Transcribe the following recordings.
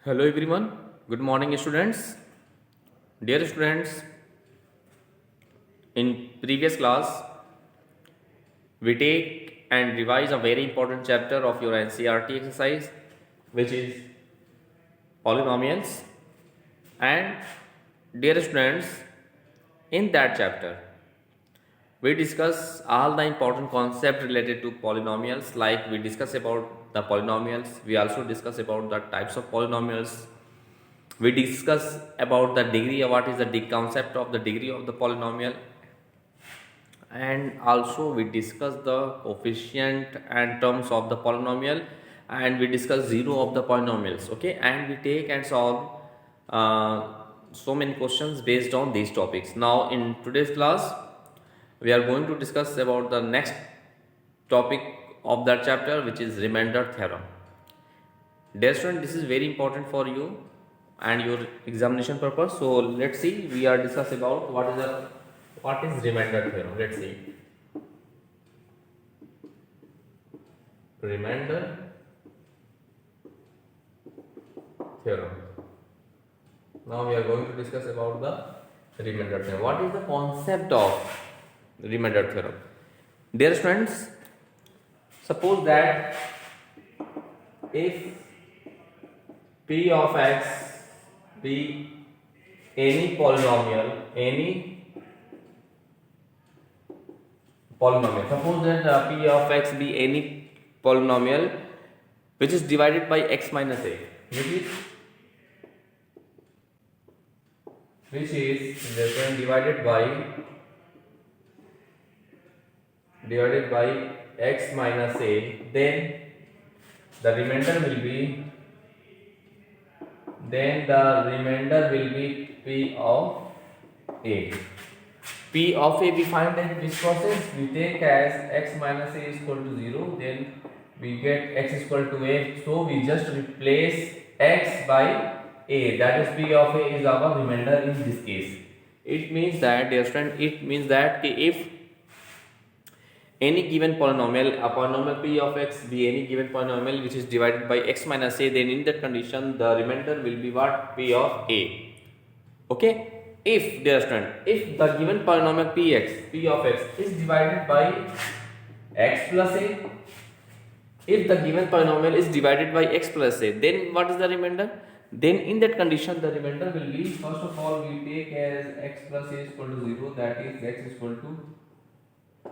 Hello everyone. Good morning students. Dear students, in previous class we take and revise a very important chapter of your NCERT exercise, which is polynomials. And dear students, in that chapter we discuss all the important concepts related to polynomials, like we discuss about the polynomials. We also discuss about the types of polynomials. We discuss about the degree, what is the concept of the degree of the polynomial, and also we discuss the coefficient and terms of the polynomial, and we discuss zero of the polynomials. Okay, and we take and solve so many questions based on these topics. Now in today's class we are going to discuss about the next topic of that chapter, which is remainder theorem. Dear student, this is very important for you and your examination purpose. So let's see, we are discuss about what is remainder theorem. Let's see, remainder theorem. Now we are going to discuss about the remainder theorem. What is the concept of remainder theorem? Dear students, suppose that if p of x be any polynomial. Suppose that p of x be any polynomial which is divided by x minus a, which is divided by x minus a, then the remainder will be p of a. P of a, we find that this process we take as x minus a is equal to 0, then we get x is equal to a, so we just replace x by a, that is p of a is our remainder in this case. It means that, dear friend, if any given polynomial, a polynomial p of x be any given polynomial which is divided by x minus a, then in that condition the remainder will be what? P of a. Okay. If, dear student, if the given polynomial p of x is divided by x plus a, if the given polynomial is divided by x plus a, then what is the remainder? Then in that condition the remainder will be, first of all we take as x plus a is equal to 0, that is x is equal to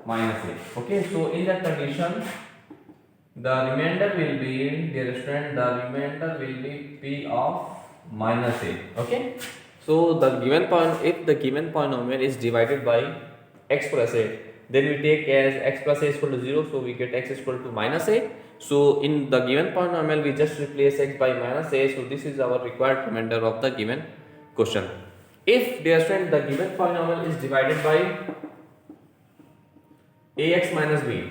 minus a. Okay, so in that condition the remainder will be, dear student, the remainder will be p of minus a. Okay, so the given if the given polynomial is divided by x plus a, then we take as x plus a is equal to 0, so we get x is equal to minus a. So in the given polynomial we just replace x by minus a, so this is our required remainder of the given question. If, dear student, the given polynomial is divided by ax minus b,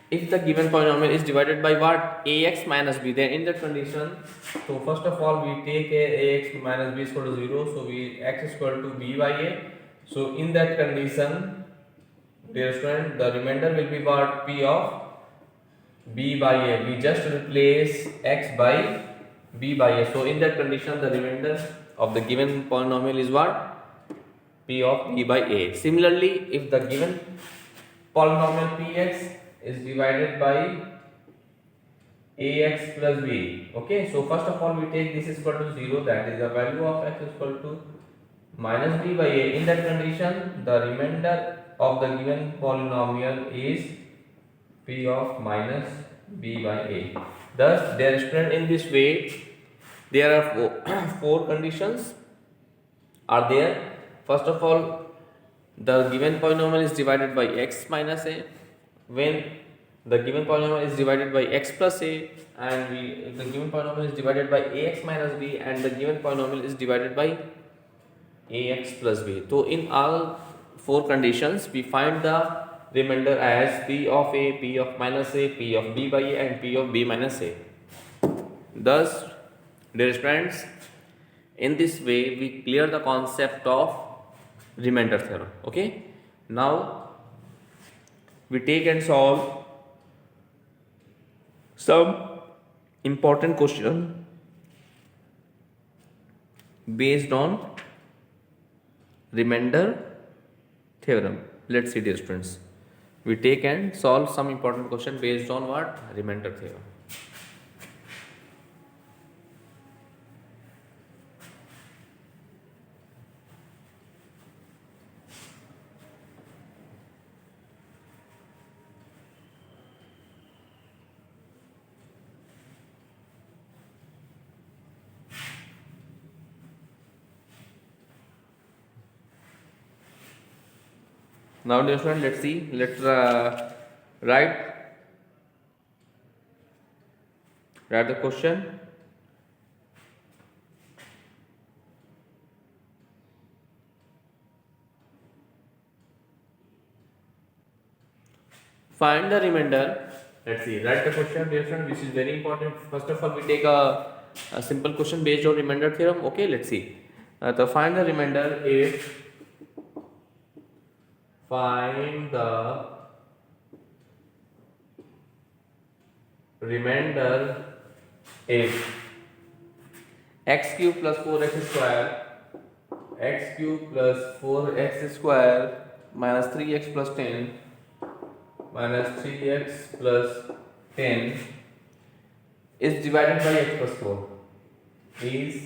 if the given polynomial is divided by what? Ax minus b, then in that condition, so first of all we take ax minus b is equal to 0, so we x is equal to b by a. So in that condition, dear student, the remainder will be what? P of b by a. We just replace x by b by a. So in that condition the remainder of the given polynomial is what? P of b by a. Similarly, if the given polynomial px is divided by ax plus b, okay, so first of all we take this is equal to 0, that is the value of x is equal to minus b by a. In that condition the remainder of the given polynomial is p of minus b by a. Thus, dear student, in this way there are four conditions are there. First of all, the given polynomial is divided by x minus a, when the given polynomial is divided by x plus a, and the given polynomial is divided by ax minus b, and the given polynomial is divided by ax plus b. So in all four conditions we find the remainder as p of a, p of minus a, p of b by a, and p of b minus a. Thus, dear friends, in this way we clear the concept of remainder theorem. Okay, now we take and solve some important question based on remainder theorem. Let's see, dear students. We take and solve some important question based on what? Remainder theorem. Now, dear student, let's see. Let's write the question. Find the remainder. Let's see. Write the question, dear student, which is very important. First of all, we take a simple question based on remainder theorem. Okay, let's see. To find the remainder if find the remainder if x cube plus 4x square minus 3x plus 10 minus 3x plus 10 is divided by x plus 4 is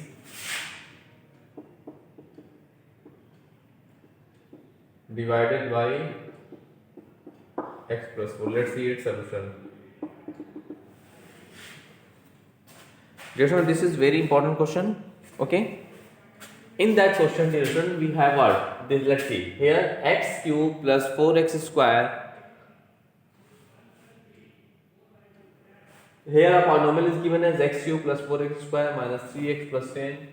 divided by x plus 4. Let's see its solution. Dear student, this is very important question. Okay. In that question, dear student, we have what? This, let's see. Here x cube plus 4x square. Here a polynomial is given as x cube plus 4x square minus 3x plus 10.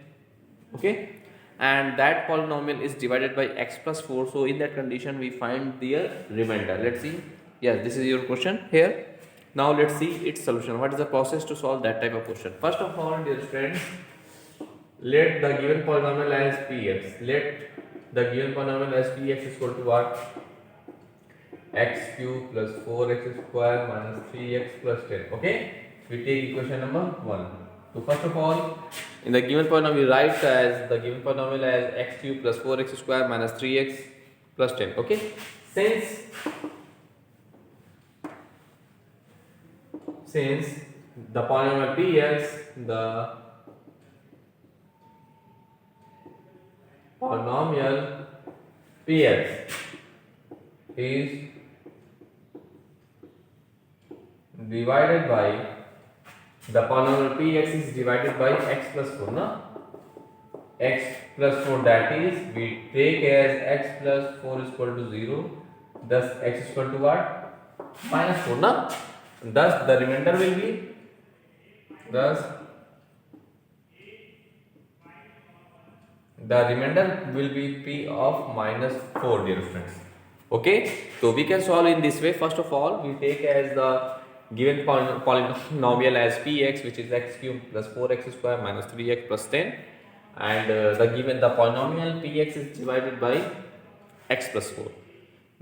Okay. And that polynomial is divided by x plus 4. So in that condition, we find the remainder. Let's see. Yes, this is your question here. Now let's see its solution. What is the process to solve that type of question? First of all, dear friends, let the given polynomial as px. Let the given polynomial as px is equal to what? X cube plus 4x square minus 3x plus 10. Okay. We take equation number 1. So first of all, in the given polynomial, we write as the given polynomial as x cube plus 4x square minus 3x plus 10. Okay. Since the polynomial px, the polynomial px is divided by the polynomial px is divided by x plus 4, no? X plus 4, that is, we take as x plus 4 is equal to 0. Thus, x is equal to what? Minus 4, no? Thus, the remainder will be, p of minus 4, dear friends. Okay, so we can solve in this way. First of all, we take as the given polynomial as px, which is x cube plus 4x square minus 3x plus 10, and the polynomial px is divided by x plus 4.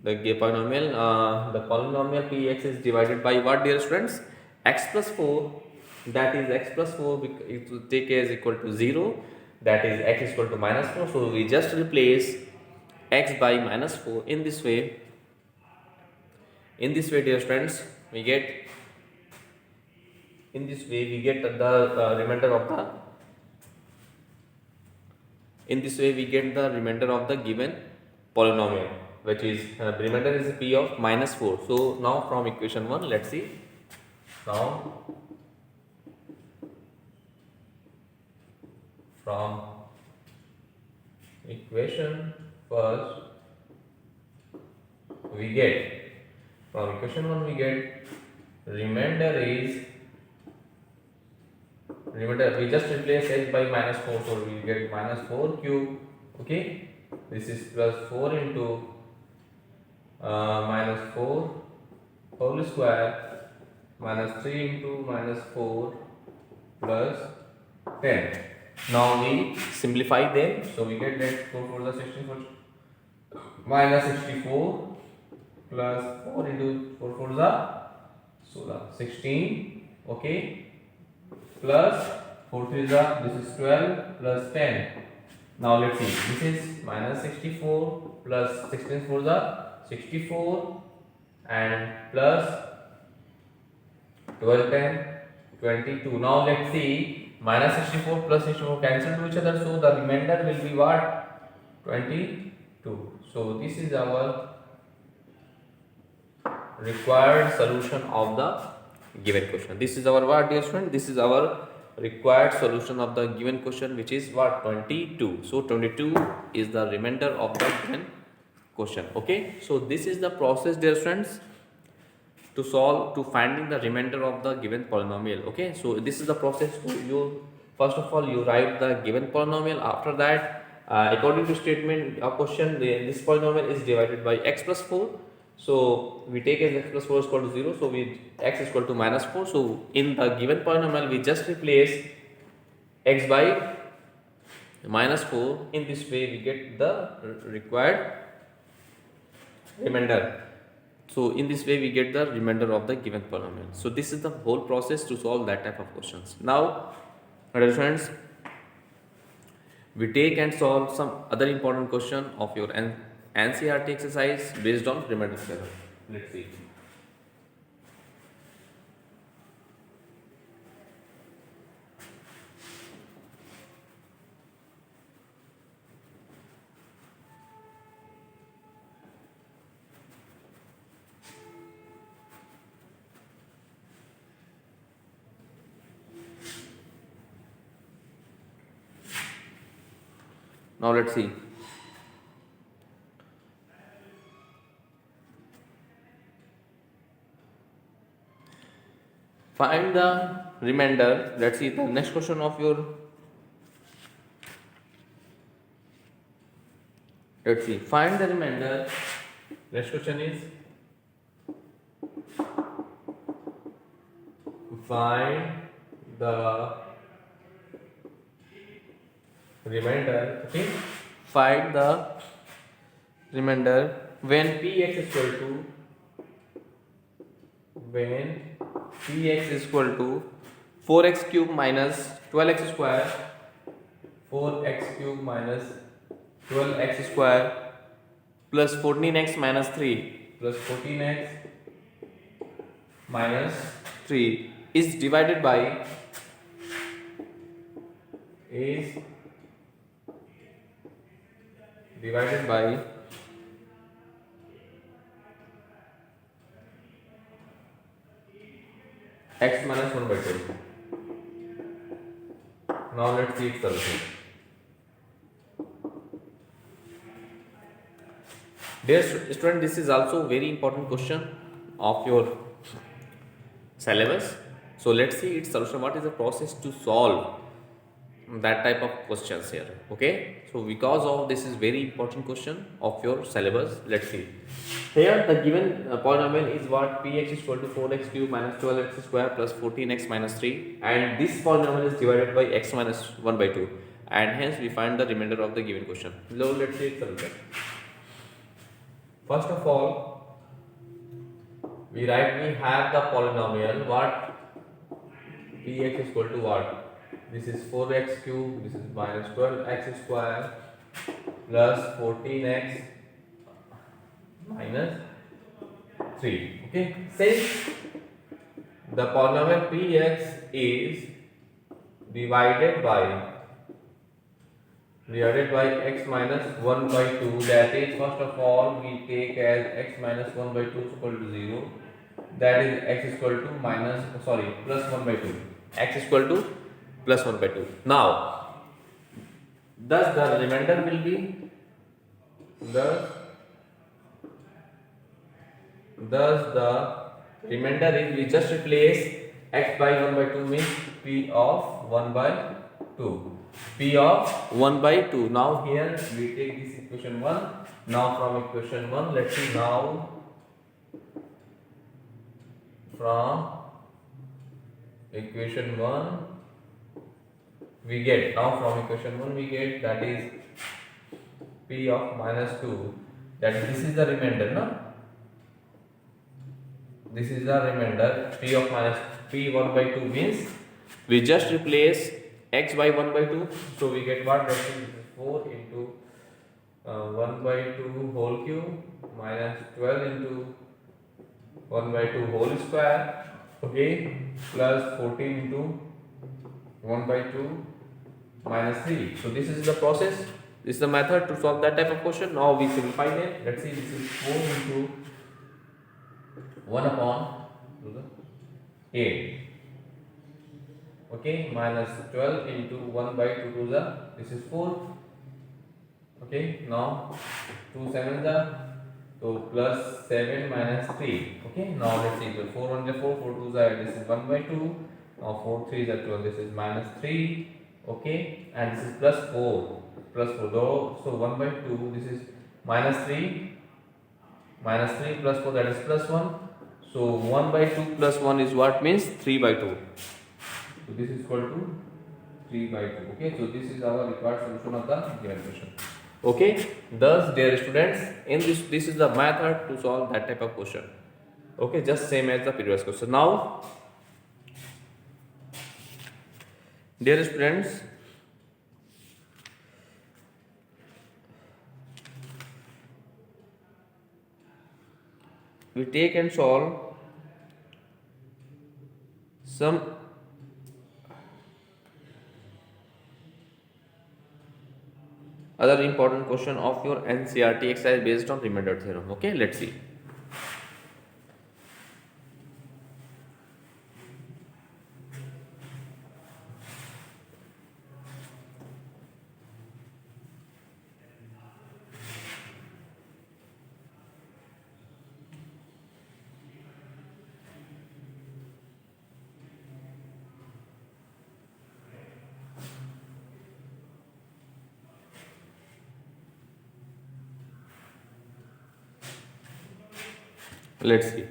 The polynomial px is divided by what, dear students? X plus 4. That is x plus 4. It will take as equal to 0. That is x is equal to minus 4. So we just replace x by minus 4 in this way. In this way, dear friends, we get the remainder of the. In this way, we get the remainder of the given polynomial, which is remainder is p of minus 4. So now from equation 1, let's see. Now from equation first, we get remainder we just replace x by minus 4, so we get minus 4 cube. Okay, this is plus 4 into minus 4 whole square minus 3 into minus 4 plus 10. Now we simplify them, so we get that 4 for the 64 minus 64 plus 4 into 4 for the 16. Okay, plus 4 3 this is 12 plus 10 Now let's see. This is minus 64 plus 16 for the 64 and plus 12 10 22. Now let's see. Minus 64 plus 64 cancel to each other, so the remainder will be what? 22. So this is our required solution of the given question. This is our what, dear student? This is our required solution of the given question, which is what? 22. So 22 is the remainder of the given question. Okay, so this is the process, dear students, to finding the remainder of the given polynomial. Okay, so this is the process. You first of all you write the given polynomial. After that, according to statement of question, this polynomial is divided by x plus 4. So we take as x plus 4 is equal to 0, so we x is equal to minus 4. So in the given polynomial we just replace x by minus 4. In this way we get the required remainder. So in this way we get the remainder of the given polynomial. So this is the whole process to solve that type of questions. Now, dear friends, we take and solve some other important question of your NCERT exercise based on remainder theorem. Let's see. Now let's see. Find the remainder. Let's see the next question of your. Let's see. Find the remainder. Next question is find the remainder. Okay. Find the remainder when px is equal to px is equal to 4x cube minus 12x square, 4x cube minus 12x square plus 14x minus 3 plus 14x minus 3 is divided by x minus 1 by 2. Now let's see its solution. Dear student, this is also very important question of your syllabus. So let's see its solution. What is the process to solve that type of questions here? Okay, so because of this is very important question of your syllabus, let's see. Here the given polynomial is what? Px is equal to 4x cube minus 12x square plus 14x minus 3, and this polynomial is divided by x minus 1 by 2, and hence we find the remainder of the given question. Now let's see its solution. First of all, we have the polynomial what? Px is equal to what? This is 4x cube, this is minus 12x square plus 14x minus 3. Okay, since the polynomial px is divided by x minus 1 by 2, that is, first of all we take as x minus 1 by 2 is equal to 0, that is x is equal to plus 1 by 2, x is equal to plus 1 by 2. Now thus the remainder will be thus the remainder is, we just replace x by 1 by 2 means p of 1 by 2, p of 1 by 2. Now here we take this equation 1. Now from equation 1, let's see, now from equation 1 we get, that is p of minus 2, that this is the remainder, no? This is the remainder, p of minus p 1 by 2 means we just replace x by 1 by 2, so we get what? That is 4 into 1 by 2 whole cube minus 12 into 1 by 2 whole square, okay, plus 14 into 1 by 2 minus 3. So this is the process, this is the method to solve that type of question. Now we simplify it. Let's see, this is 4 into 1 upon 8, okay, minus 12 into 1 by 2 to the, this is 4, okay. Now 2 7 the, so plus 7 minus 3, okay. Now let's see, 4 1 is 4, 4 2 is, this is 1 by 2, now 4 3 is 12, this is minus 3, okay, and this is plus 4, though, so 1 by 2, this is minus 3 plus 4, that is plus 1. So 1 by 2 plus 1 is what, means 3 by 2. So this is equal to 3 by 2. Okay, so this is our required solution of the given question. Okay, thus dear students, in this is the method to solve that type of question. Okay, just same as the previous question. Now, dear students, we take and solve some other important question of your NCERT exercise based on remainder theorem. Okay, let's see. Let's see.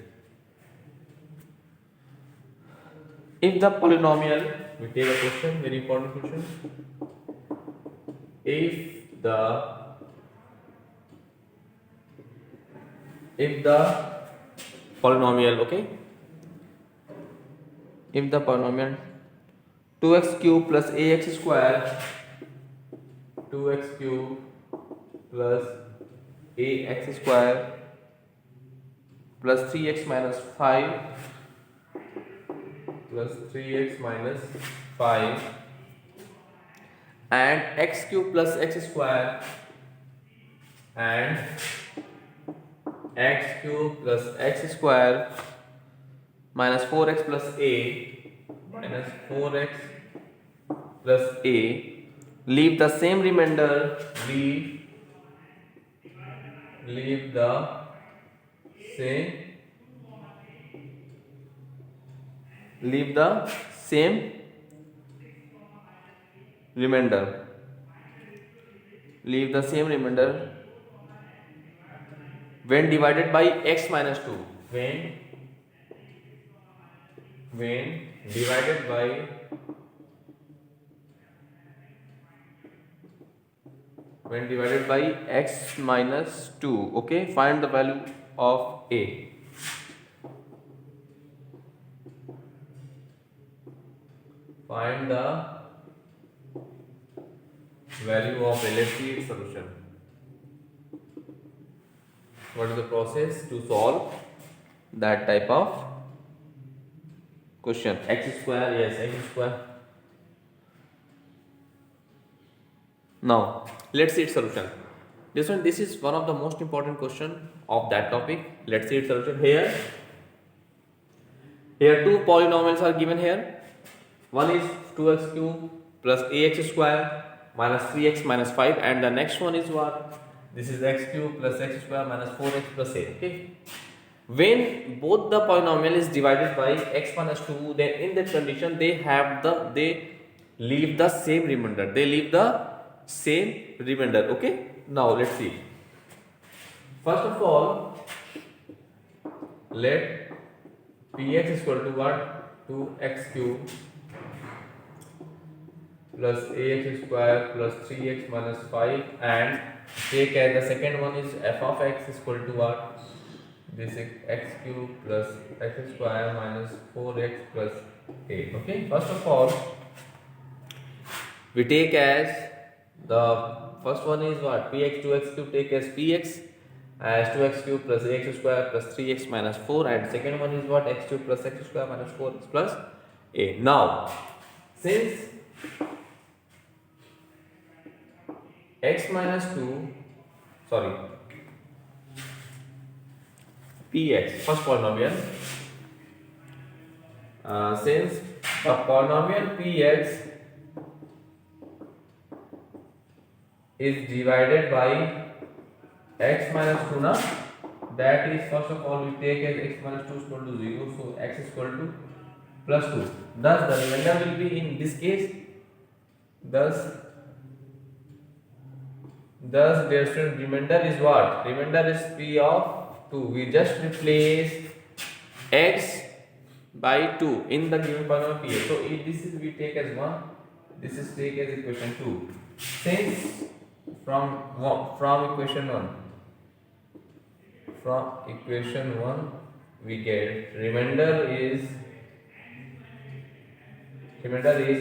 If the polynomial, we take a question, very important question. If the polynomial, okay, if the polynomial 2x cube plus ax square, 2x cube plus ax square plus 3x minus 5 plus 3x minus 5 and x cube plus x square and x cube plus x square minus 4x plus a minus 4x plus a, leave the same remainder, leave the same remainder, when divided by x minus 2, when divided by x minus 2, okay. Find the value of a. Find the value of a. Let's see its solution. What is the process to solve that type of question? X square, yes, x square. Now let's see its solution. This is one of the most important question of that topic. Let's see its solution. Here two polynomials are given here. One is 2x cube plus ax square minus 3x minus 5, and the next one is what? This is x cube plus x square minus 4x plus a. Okay. When both the polynomial is divided by x minus 2, then in that condition they leave the same remainder. Okay. Now let's see. First of all, let px is equal to what? 2x cube plus ax square plus 3x minus 5, and take as the second one is f of x is equal to what? This is x cube plus x square minus 4x plus 8. Okay. First of all, we take as The first one is what? Px 2x cube take as px as 2x cube plus ax square plus 3x minus 4, and second one is what? X cube plus x square minus 4x plus a. Now, since x minus 2, sorry, px, first polynomial, since the polynomial px is divided by x minus 2 na, that is, first of all, we take as x minus 2 is equal to 0, so x is equal to plus 2. Thus the remainder will be in this case, thus dear student, remainder is what? Remainder is p of 2. We just replace x by 2 in the given polynomial p. So if this is we take as 1, this is take as equation 2. Since from equation 1 we get remainder is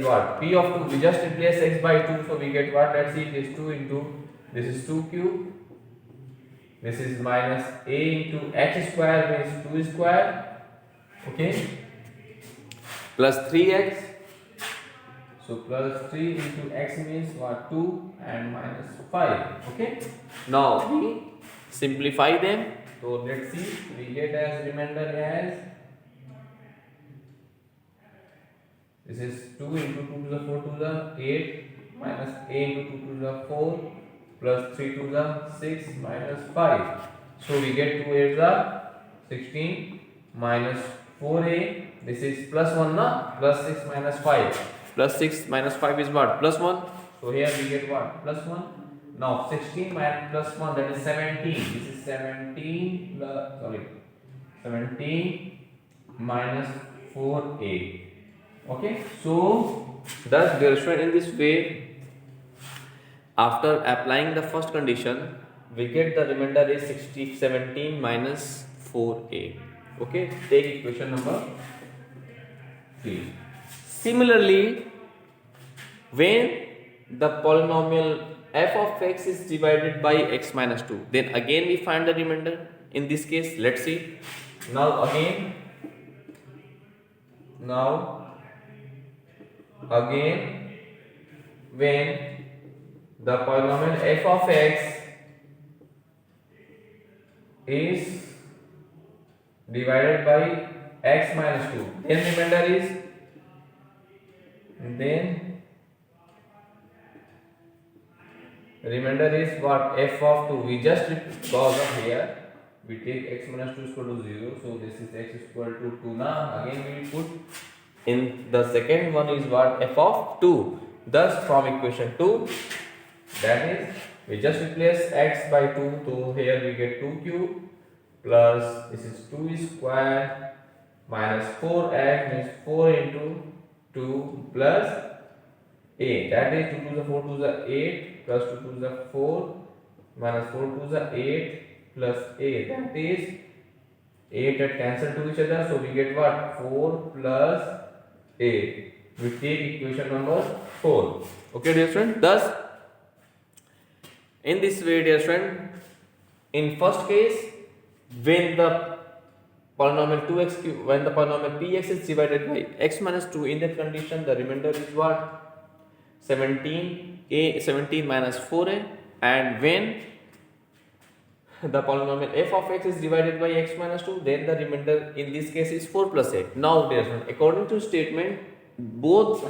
what? P of 2, we just replace x by 2, so we get what? Let's see, it is 2 into, this is 2 cube, this is minus a into x square means 2 square, okay, plus 3x, so plus 3 into x means what? 2 and minus 5, okay. Now we simplify them, so let's see, we get as remainder as, this is 2 into 2 to the 4 to the 8 minus a into 2 to the 4 plus 3 to the 6 minus 5. So we get 2 8 the 16 minus 4a, this is plus 1 na, plus 6 minus 5. Plus 6 minus 5 is what? Plus 1. So here we get what? Plus 1. Now 16 minus plus 1, that is 17. This is 17 plus, sorry, 17 minus 4a. Okay, so thus dear student, in this way, after applying the first condition, we get the remainder is 17 minus 4a. Okay, take equation number 3. Similarly, when the polynomial f of x is divided by x minus 2, then again we find the remainder. In this case, let's see. Now again when the polynomial f of x is divided by x minus 2, then remainder is, what? F of 2. We just cause of here, we take x minus 2 is equal to 0, so this is x is equal to 2 now. Again we will put in the second one is what? F of 2. Thus from equation 2, that is, we just replace x by 2, so here we get 2 cube plus this is 2 square minus 4x means 4 into 2 plus a, that is 2 to the 4 to the 8 plus 2 to the 4 minus 4 to the 8 plus a, that is 8 that cancel to each other, so we get what? 4 plus a. We take equation number 4. Okay dear friend, thus in this way dear friend, in first case, when the polynomial 2x cube, when the polynomial px is divided by x minus 2, in that condition the remainder is what? 17 minus 4a, and when the polynomial f of x is divided by x minus 2, then the remainder in this case is 4 plus a. Now dear friend, according to statement, both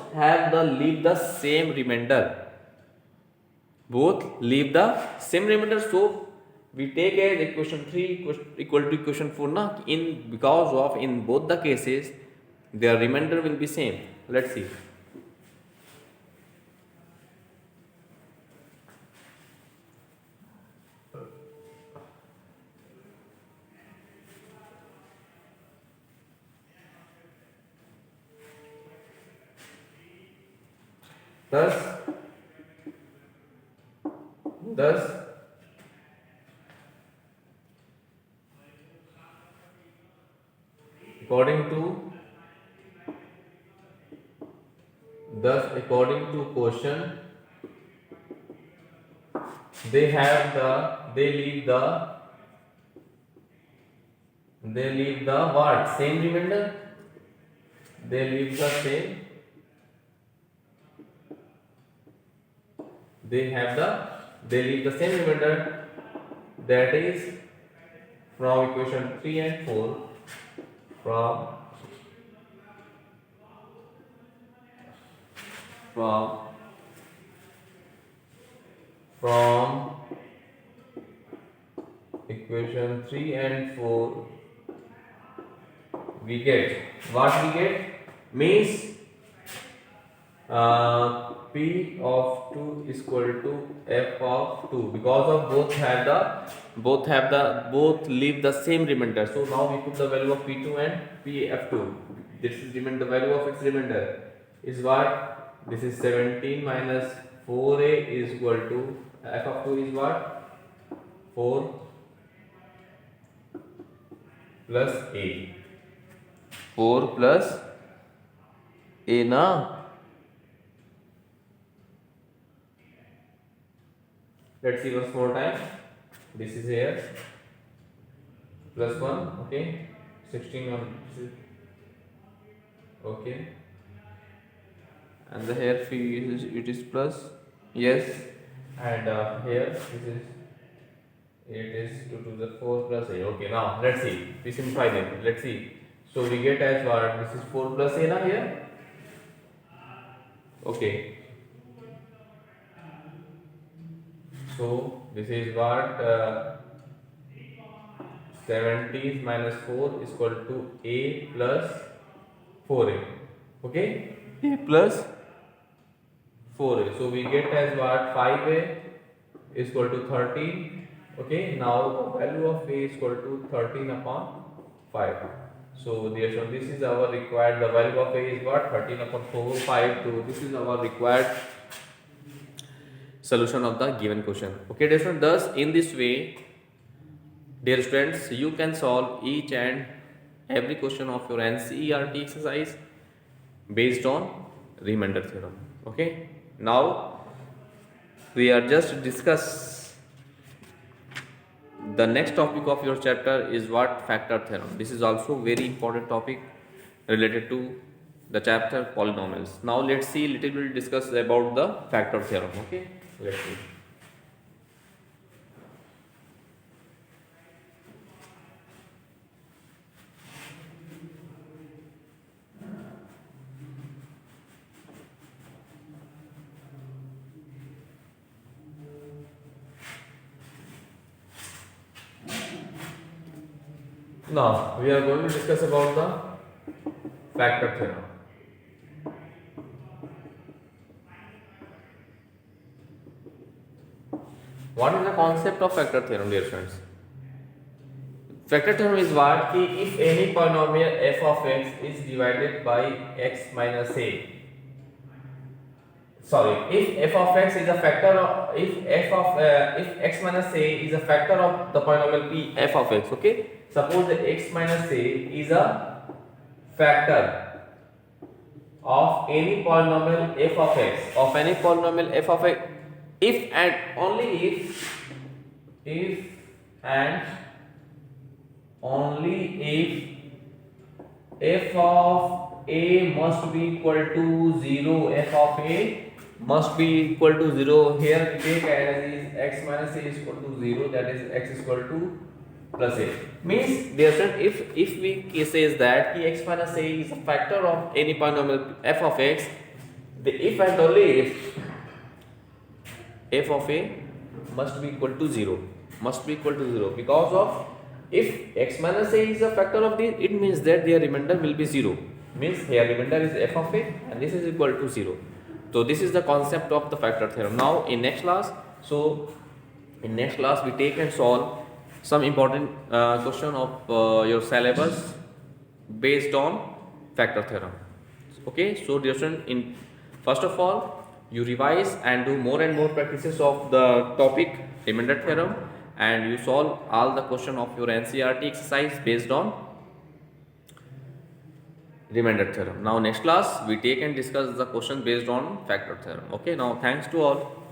leave the same remainder. So we take as equation 3 equal to equation 4 na, because of in both the cases their remainder will be same. Let's see. Thus according to question, they have the they leave the what same remainder, they leave the same, they leave the same remainder, that is from equation 3 and 4, from from from equation 3 and 4 we get what we get means P of 2 is equal to F of 2, because of both leave the same remainder. So now we put the value of P2 and Pf2. This is remainder, the value of its remainder is what? This is 17 minus 4a is equal to F of 2 is what? 4 plus a. 4 plus a na. Let's see once more time. This is here plus 1, okay. 16 on okay, and the here it is plus, yes, and here it is 2 to the 4 plus a. Okay, now let's see. We simplify them. Let's see. So we get as what? This is 4 plus a na here. Okay. So this is what 17 minus 4 is equal to a plus 4a. Okay, a plus 4a. So we get as what 5a is equal to 13. Okay, now the value of a is equal to 13 upon 5. So therefore this is our required, the value of a is what? 13 upon 4, 5, 2. This is our required solution of the given question. Okay, dear students, thus in this way, dear students, you can solve each and every question of your NCERT exercise based on remainder theorem. Okay, now we are just discuss the next topic of your chapter is what? Factor theorem. This is also very important topic related to the chapter polynomials. Now let's see little bit discuss about the factor theorem. Okay, let's see. Now we are going to discuss about the factor theorem. What is the concept of factor theorem, dear friends? Factor theorem is what? Ki if any polynomial f of x is divided by x minus a. Sorry, if f of x is a factor of, if x minus a is a factor of the polynomial p f of x. Okay, suppose that x minus a is a factor of any polynomial f of x, of any polynomial f of x, if and only if and only if f of a must be equal to 0, f of a must be equal to 0. Here we take as is x minus a is equal to 0, that is x is equal to plus a. Means dear friend, if we says that x minus a is a factor of any polynomial f of x, the if and only if f of a must be equal to 0, must be equal to 0, because of if x minus a is a factor of this, it means that their remainder will be 0. Means here remainder is f of a and this is equal to 0. So this is the concept of the factor theorem. Now in next class, we take and solve some important question of your syllabus based on factor theorem. Okay, so dear student, in first of all you revise and do more and more practices of the topic remainder theorem, and you solve all the question of your NCERT exercise based on remainder theorem. Now next class we take and discuss the question based on factor theorem. Okay, now thanks to all.